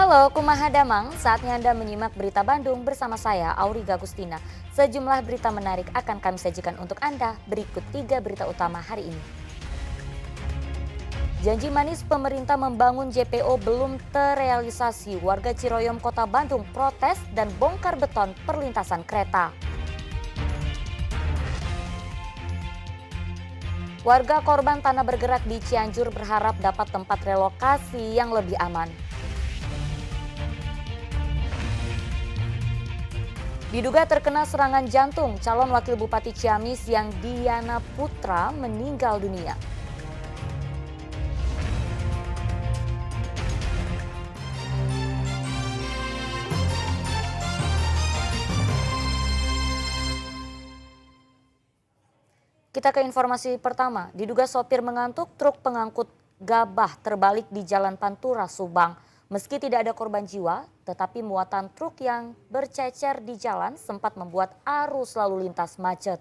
Halo, kumaha damang, saatnya Anda menyimak berita Bandung bersama saya, Auriga Gustina. Sejumlah berita menarik akan kami sajikan untuk Anda, berikut 3 berita utama hari ini. Janji manis pemerintah membangun JPO belum terrealisasi, warga Ciroyom Kota Bandung protes dan bongkar beton perlintasan kereta. Warga korban tanah bergerak di Cianjur berharap dapat tempat relokasi yang lebih aman. Diduga terkena serangan jantung, calon wakil Bupati Ciamis yang Diana Putra meninggal dunia. Kita ke informasi pertama, diduga sopir mengantuk, truk pengangkut gabah terbalik di Jalan Pantura, Subang. Meski tidak ada korban jiwa, tetapi muatan truk yang bercecer di jalan sempat membuat arus lalu lintas macet.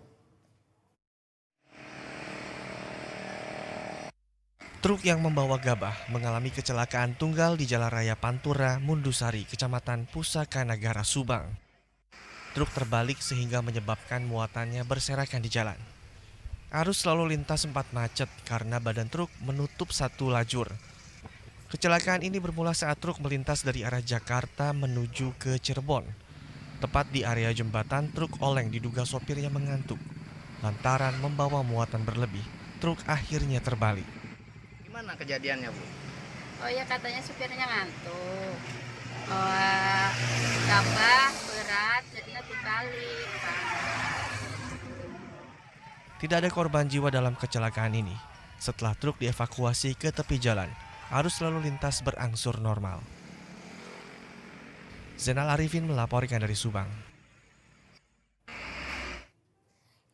Truk yang membawa gabah mengalami kecelakaan tunggal di Jalan Raya Pantura, Mundusari, Kecamatan Pusaka Nagara, Subang. Truk terbalik sehingga menyebabkan muatannya berserakan di jalan. Arus lalu lintas sempat macet karena badan truk menutup satu lajur. Kecelakaan ini bermula saat truk melintas dari arah Jakarta menuju ke Cirebon. Tepat di area jembatan, truk oleng diduga sopirnya mengantuk. Lantaran membawa muatan berlebih, truk akhirnya terbalik. Gimana kejadiannya, Bu? Oh ya, katanya supirnya ngantuk. Gabah berat jadinya terbalik. Tidak ada korban jiwa dalam kecelakaan ini. Setelah truk dievakuasi ke tepi jalan, arus lalu lintas berangsur normal. Zainal Arifin melaporkan dari Subang.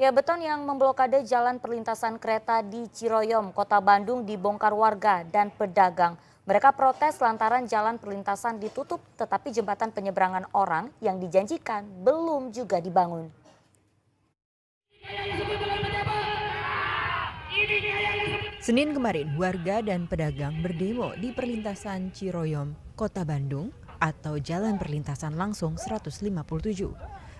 Ya, beton yang memblokade jalan perlintasan kereta di Ciroyom, Kota Bandung dibongkar warga dan pedagang. Mereka protes lantaran jalan perlintasan ditutup, tetapi jembatan penyeberangan orang yang dijanjikan belum juga dibangun. Senin kemarin, warga dan pedagang berdemo di perlintasan Ciroyom, Kota Bandung atau Jalan Perlintasan Langsung 157.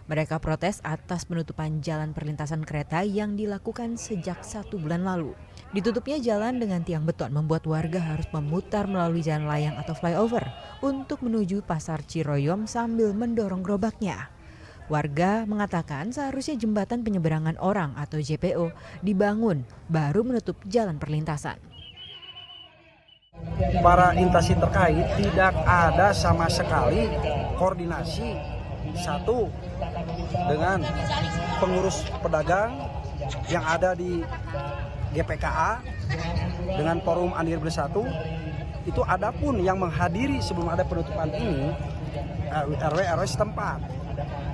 Mereka protes atas penutupan jalan perlintasan kereta yang dilakukan sejak 1 bulan lalu. Ditutupnya jalan dengan tiang beton membuat warga harus memutar melalui jalan layang atau flyover untuk menuju pasar Ciroyom sambil mendorong gerobaknya. Warga mengatakan seharusnya jembatan penyeberangan orang atau JPO dibangun baru menutup jalan perlintasan. Para instansi terkait tidak ada sama sekali koordinasi satu dengan pengurus pedagang yang ada di GPKA dengan Forum Andir Bersatu. Itu ada pun yang menghadiri sebelum ada penutupan ini RW setempat.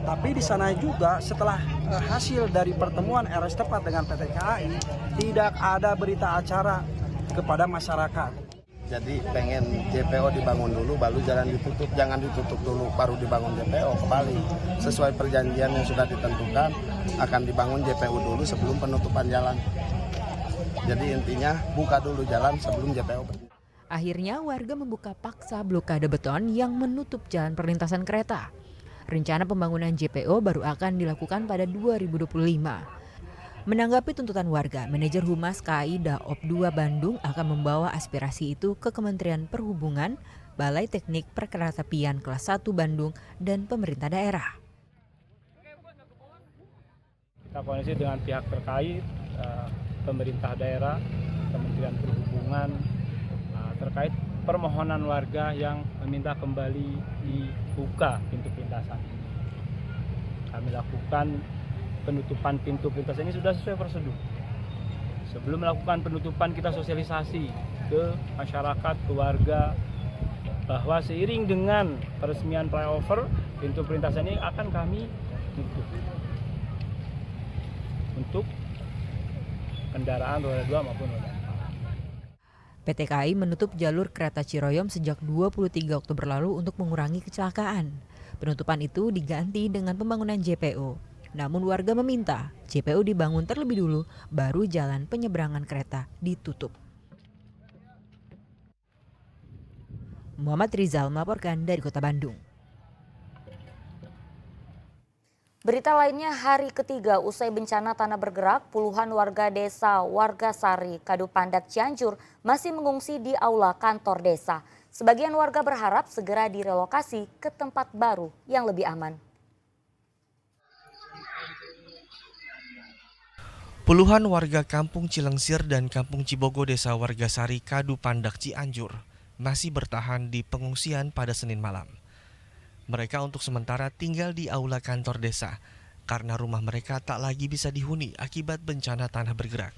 Tapi di sana juga setelah hasil dari pertemuan RW setempat dengan PT KAI tidak ada berita acara kepada masyarakat. Jadi pengen JPO dibangun dulu baru jalan ditutup, jangan ditutup dulu baru dibangun JPO, kembali. Sesuai perjanjian yang sudah ditentukan akan dibangun JPO dulu sebelum penutupan jalan. Jadi intinya buka dulu jalan sebelum JPO. Akhirnya warga membuka paksa blokade beton yang menutup jalan perlintasan kereta. Rencana pembangunan JPO baru akan dilakukan pada 2025. Menanggapi tuntutan warga, manajer Humas KAI Daop 2 Bandung akan membawa aspirasi itu ke Kementerian Perhubungan, Balai Teknik Perkeretaapian Kelas 1 Bandung, dan pemerintah daerah. Kita koordinasi dengan pihak terkait, pemerintah daerah, Kementerian Perhubungan, terkait permohonan warga yang meminta kembali dibuka pintu perlintasan. Kami lakukan penutupan pintu perlintasan ini sudah sesuai prosedur. Sebelum melakukan penutupan kita sosialisasi ke masyarakat, ke warga, bahwa seiring dengan peresmian flyover, pintu perlintasan ini akan kami tutup untuk kendaraan roda 2 maupun roda 4. PT KAI menutup jalur kereta Ciroyom sejak 23 Oktober lalu untuk mengurangi kecelakaan. Penutupan itu diganti dengan pembangunan JPO. Namun warga meminta JPO dibangun terlebih dulu, baru jalan penyeberangan kereta ditutup. Muhammad Rizal melaporkan dari Kota Bandung. Berita lainnya, hari ketiga usai bencana tanah bergerak, puluhan warga desa Wargasari, Kadupandak, Cianjur masih mengungsi di aula kantor desa. Sebagian warga berharap segera direlokasi ke tempat baru yang lebih aman. Puluhan warga Kampung Cilengsir dan Kampung Cibogo Desa Wargasari, Kadupandak, Cianjur masih bertahan di pengungsian pada Senin malam. Mereka untuk sementara tinggal di aula kantor desa karena rumah mereka tak lagi bisa dihuni akibat bencana tanah bergerak.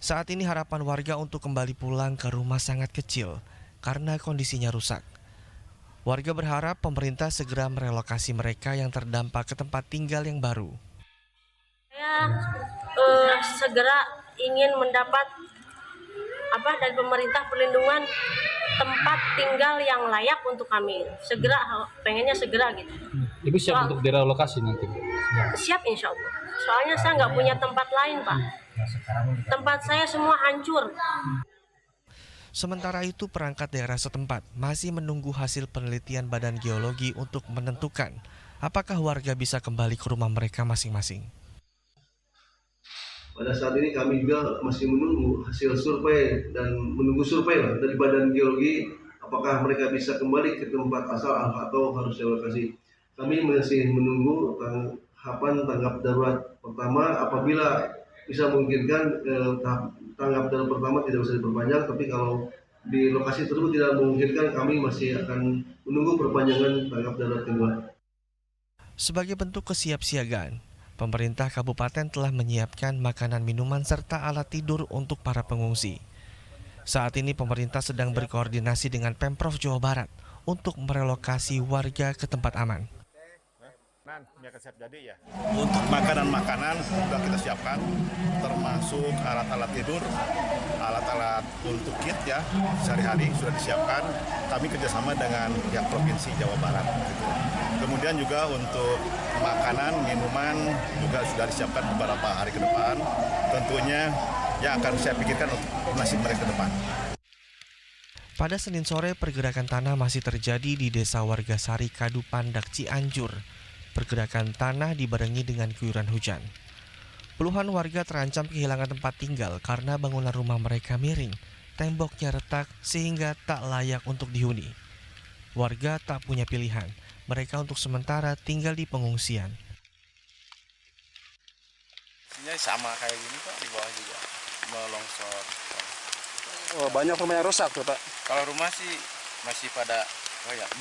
Saat ini harapan warga untuk kembali pulang ke rumah sangat kecil karena kondisinya rusak. Warga berharap pemerintah segera merelokasi mereka yang terdampak ke tempat tinggal yang baru. Saya segera ingin mendapat dari pemerintah perlindungan tempat tinggal yang layak untuk kami. Pengennya segera gitu. Ibu siap untuk direlokasi nanti? Siap insya Allah. Soalnya saya nggak punya tempat lain, Pak. Tempat saya semua hancur. Sementara itu perangkat daerah setempat masih menunggu hasil penelitian Badan Geologi untuk menentukan apakah warga bisa kembali ke rumah mereka masing-masing. Pada saat ini kami juga masih menunggu hasil survei dan menunggu survei dari Badan Geologi apakah mereka bisa kembali ke tempat asal atau harus relokasi. Kami masih menunggu tahapan tanggap darurat pertama. Apabila bisa memungkinkan tanggap darurat pertama tidak usah diperpanjang, tapi kalau di lokasi tersebut tidak memungkinkan, kami masih akan menunggu perpanjangan tanggap darurat kedua. Sebagai bentuk kesiapsiagaan, pemerintah kabupaten telah menyiapkan makanan, minuman, serta alat tidur untuk para pengungsi. Saat ini pemerintah sedang berkoordinasi dengan Pemprov Jawa Barat untuk merelokasi warga ke tempat aman. Untuk makanan-makanan sudah kita siapkan, termasuk alat-alat tidur, alat-alat untuk kit ya, sehari-hari sudah disiapkan. Kami kerjasama dengan pihak Provinsi Jawa Barat. Gitu. Kemudian juga untuk makanan, minuman juga sudah disiapkan beberapa hari ke depan. Tentunya yang akan saya pikirkan untuk nasib mereka ke depan. Pada Senin sore, pergerakan tanah masih terjadi di Desa Wargasari, Kadupandak, Cianjur. Pergerakan tanah dibarengi dengan guyuran hujan. Puluhan warga terancam kehilangan tempat tinggal karena bangunan rumah mereka miring, temboknya retak sehingga tak layak untuk dihuni. Warga tak punya pilihan, mereka untuk sementara tinggal di pengungsian. Ini sama kayak gini Pak, di bawah juga melongsor. Oh, banyak rumah yang rusak tuh Pak? Kalau rumah sih masih pada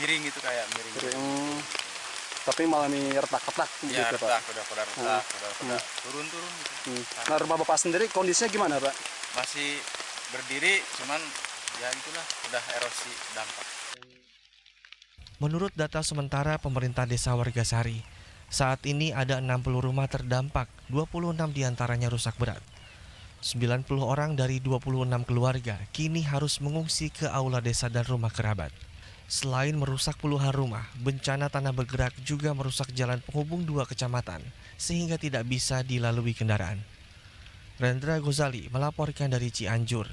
miring gitu, kayak miring. Tapi malah retak-retak ya, gitu retak, Pak? udah pada turun-turun gitu. Nah, rumah Bapak sendiri kondisinya gimana Pak? Masih berdiri, cuman ya itulah udah erosi dampak. Menurut data sementara pemerintah Desa Wargasari, saat ini ada 60 rumah terdampak, 26 diantaranya rusak berat. 90 orang dari 26 keluarga kini harus mengungsi ke aula desa dan rumah kerabat. Selain merusak puluhan rumah, bencana tanah bergerak juga merusak jalan penghubung 2 kecamatan sehingga tidak bisa dilalui kendaraan. Rendra Gozali melaporkan dari Cianjur.